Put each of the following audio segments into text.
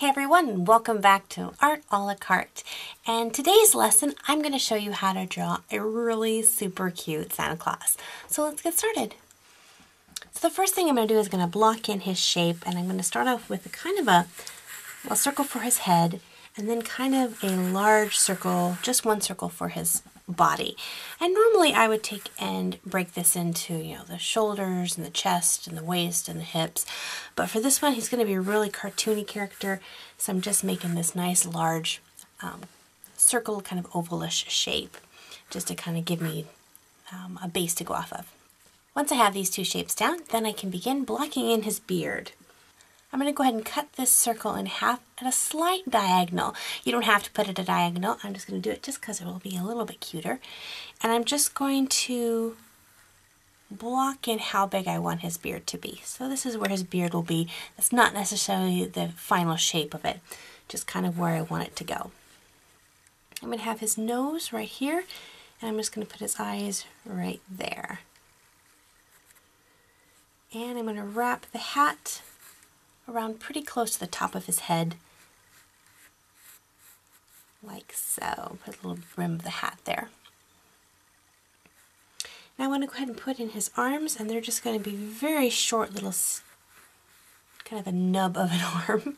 Hey everyone, welcome back to Art a la carte. And today's lesson, I'm going to show you how to draw a really super cute Santa Claus. So let's get started. So the first thing I'm going to do is going to block in his shape, and I'm going to start off with a kind of a circle for his head, and then kind of a large circle, just one circle for his body. And normally I would take and break this into, the shoulders and the chest and the waist and the hips. But for this one, he's going to be a really cartoony character. So I'm just making this nice large circle, kind of ovalish shape, just to kind of give me a base to go off of. Once I have these two shapes down, then I can begin blocking in his beard. I'm going to go ahead and cut this circle in half at a slight diagonal. You don't have to put it at a diagonal. I'm just going to do it just because it will be a little bit cuter. And I'm just going to block in how big I want his beard to be. So this is where his beard will be. That's not necessarily the final shape of it, just kind of where I want it to go. I'm going to have his nose right here, and I'm just going to put his eyes right there. And I'm going to wrap the hat around pretty close to the top of his head, like so. Put a little brim of the hat there. Now I want to go ahead and put in his arms, and they're just going to be very short little, kind of a nub of an arm.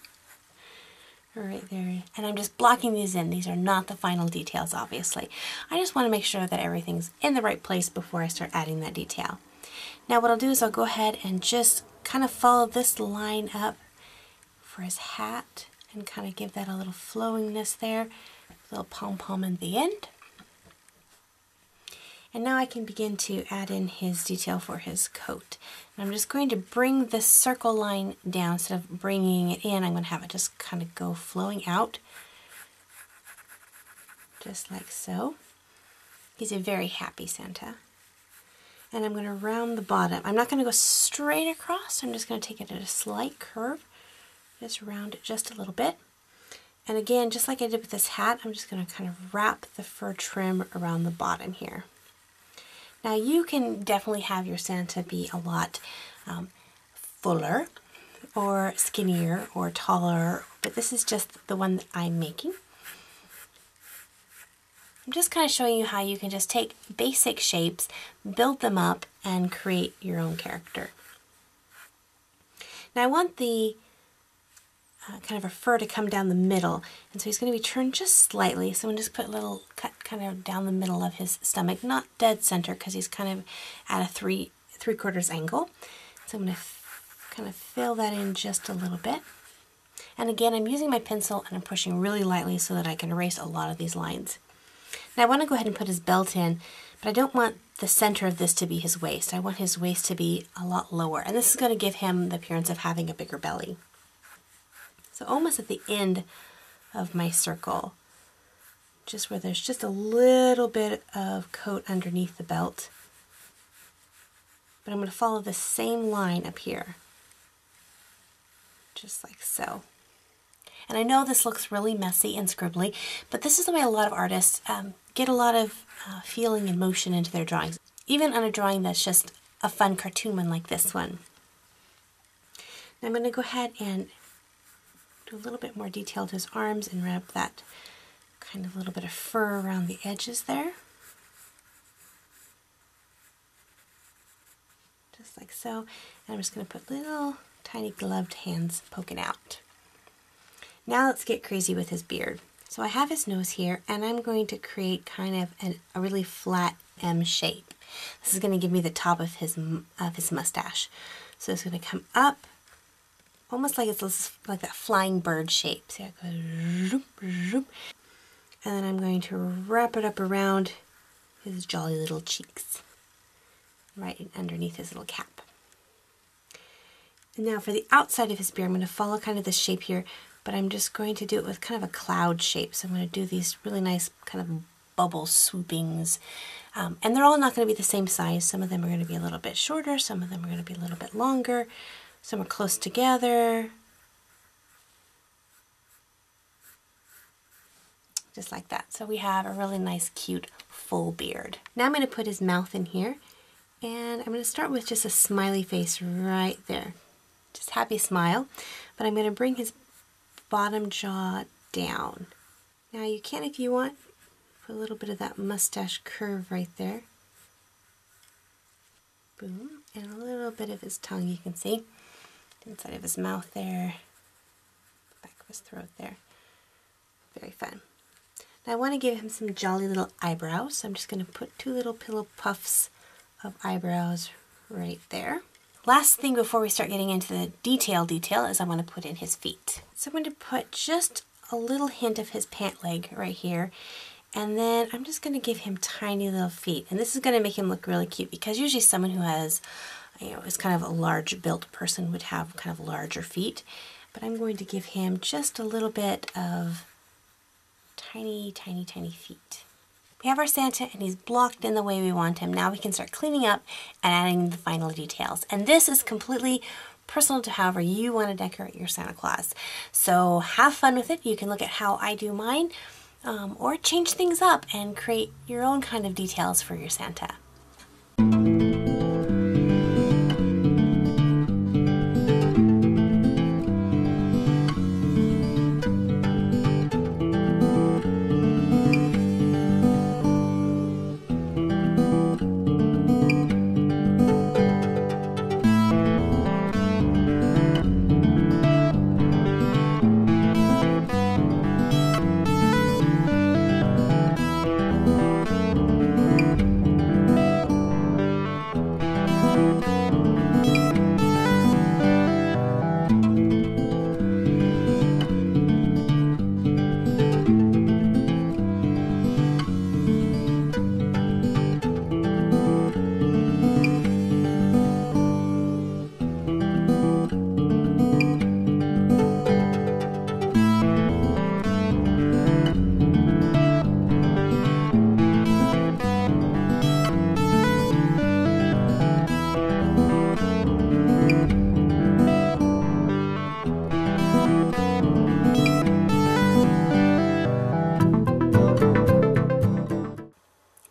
Right there. And I'm just blocking these in. These are not the final details, obviously. I just want to make sure that everything's in the right place before I start adding that detail. Now what I'll do is I'll go ahead and just kind of follow this line up for his hat and kind of give that a little flowingness there, a little pom-pom in the end. And now I can begin to add in his detail for his coat. And I'm just going to bring this circle line down. Instead of bringing it in, I'm going to have it just kind of go flowing out, just like so. He's a very happy Santa. And I'm going to round the bottom. I'm not going to go straight across. I'm just going to take it at a slight curve. Just round it just a little bit. And again, just like I did with this hat, I'm just going to kind of wrap the fur trim around the bottom here. Now you can definitely have your Santa be a lot fuller or skinnier or taller, but this is just the one that I'm making. I'm just kind of showing you how you can just take basic shapes, build them up, and create your own character. Now I want the kind of a fur to come down the middle, and so he's going to be turned just slightly, so I'm going to just put a little cut kind of down the middle of his stomach, not dead center because he's kind of at a three-quarters angle. So I'm going to kind of fill that in just a little bit. And again, I'm using my pencil and I'm pushing really lightly so that I can erase a lot of these lines. Now I want to go ahead and put his belt in, but I don't want the center of this to be his waist. I want his waist to be a lot lower, and this is going to give him the appearance of having a bigger belly. So almost at the end of my circle, just where there's just a little bit of coat underneath the belt. But I'm going to follow the same line up here, just like so. And I know this looks really messy and scribbly, but this is the way a lot of artists get a lot of feeling and motion into their drawings, even on a drawing that's just a fun cartoon one like this one. Now I'm going to go ahead and do a little bit more detail to his arms and wrap that kind of little bit of fur around the edges there. Just like so. And I'm just going to put little tiny gloved hands poking out. Now let's get crazy with his beard. So I have his nose here, and I'm going to create kind of a really flat M shape. This is going to give me the top of his mustache. So it's going to come up, almost like it's like that flying bird shape. See how it goes, zoop, zoop. And then I'm going to wrap it up around his jolly little cheeks, right underneath his little cap. And now for the outside of his beard, I'm going to follow kind of this shape here, but I'm just going to do it with kind of a cloud shape. So I'm going to do these really nice kind of bubble swoopings. And they're all not going to be the same size. Some of them are going to be a little bit shorter, some of them are going to be a little bit longer, some are close together. Just like that. So we have a really nice, cute, full beard. Now I'm going to put his mouth in here, and I'm going to start with just a smiley face right there. Just happy smile. But I'm going to bring his bottom jaw down. Now you can, if you want, put a little bit of that mustache curve right there. Boom. And a little bit of his tongue, you can see. Inside of his mouth there. Back of his throat there. Very fun. Now I want to give him some jolly little eyebrows, so I'm just going to put 2 little pillow puffs of eyebrows right there. Last thing before we start getting into the detail is I want to put in his feet. So I'm going to put just a little hint of his pant leg right here, and then I'm just going to give him tiny little feet. And this is going to make him look really cute, because usually someone who has, is kind of a large built person would have kind of larger feet. But I'm going to give him just a little bit of tiny, tiny, tiny feet. We have our Santa, and he's blocked in the way we want him. Now we can start cleaning up and adding the final details. And this is completely personal to however you want to decorate your Santa Claus. So have fun with it. You can look at how I do mine, or change things up and create your own kind of details for your Santa.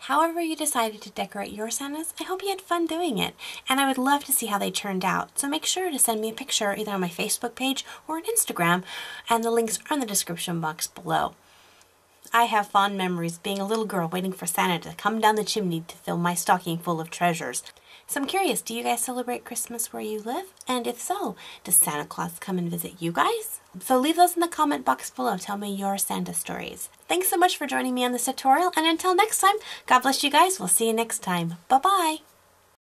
However you decided to decorate your Santas, I hope you had fun doing it, and I would love to see how they turned out. So make sure to send me a picture either on my Facebook page or on Instagram, and the links are in the description box below. I have fond memories being a little girl waiting for Santa to come down the chimney to fill my stocking full of treasures. So I'm curious, do you guys celebrate Christmas where you live? And if so, does Santa Claus come and visit you guys? So leave those in the comment box below. Tell me your Santa stories. Thanks so much for joining me on this tutorial, and until next time, God bless you guys. We'll see you next time. Bye-bye.